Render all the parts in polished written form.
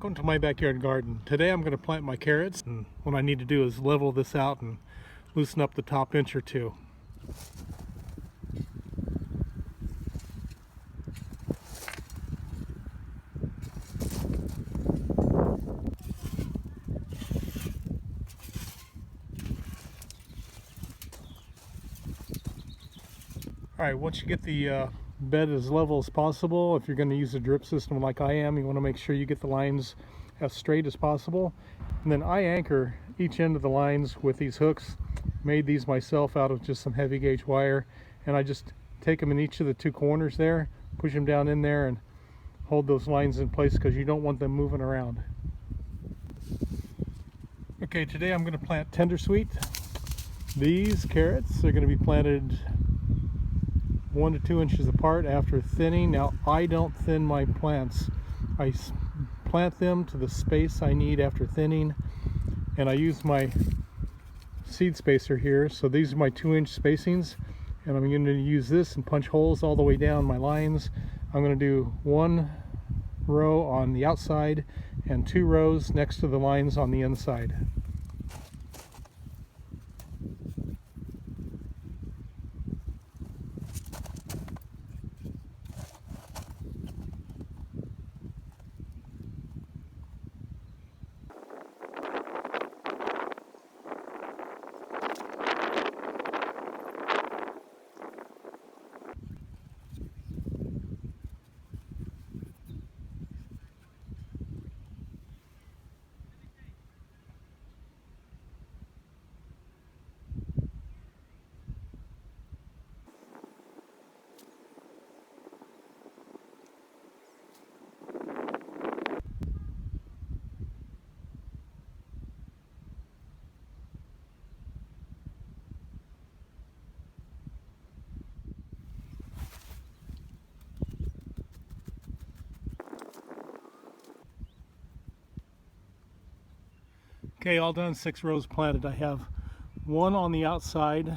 Welcome to my backyard garden. Today I'm going to plant my carrots, and what I need to do is level this out and loosen up the top inch or two. Alright, once you get the bed as level as possible, if you're going to use a drip system like I am, you want to make sure you get the lines as straight as possible. And then I anchor each end of the lines with these hooks. Made these myself out of just some heavy gauge wire, and I just take them in each of the two corners there, push them down in there, and hold those lines in place because you don't want them moving around. Okay, today I'm going to plant tender sweet. These carrots are going to be planted 1 to 2 inches apart after thinning. Now, I don't thin my plants. I plant them to the space I need after thinning, and I use my seed spacer here. So these are my 2-inch spacings, and I'm going to use this and punch holes all the way down my lines. I'm going to do 1 row on the outside and 2 rows next to the lines on the inside. Okay, all done, 6 rows planted. I have 1 on the outside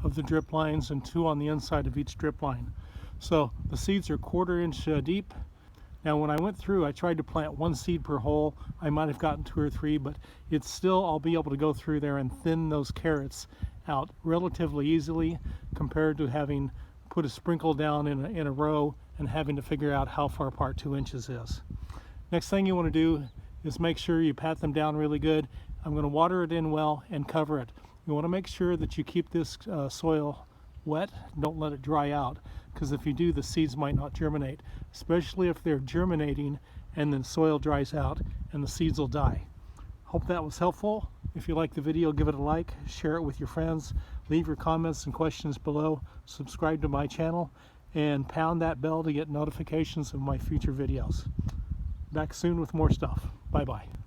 of the drip lines and 2 on the inside of each drip line. So the seeds are 1/4 inch deep. Now when I went through, I tried to plant 1 seed per hole. I might have gotten 2 or 3, but it's still, I'll be able to go through there and thin those carrots out relatively easily compared to having put a sprinkle down in a row and having to figure out how far apart 2 inches is. Next thing you want to do is make sure you pat them down really good. I'm going to water it in well and cover it. You want to make sure that you keep this soil wet. Don't let it dry out, because if you do, the seeds might not germinate, especially if they're germinating and then soil dries out and the seeds will die. Hope that was helpful. If you like the video, give it a like, share it with your friends, leave your comments and questions below, subscribe to my channel, and pound that bell to get notifications of my future videos. Back soon with more stuff. Bye-bye.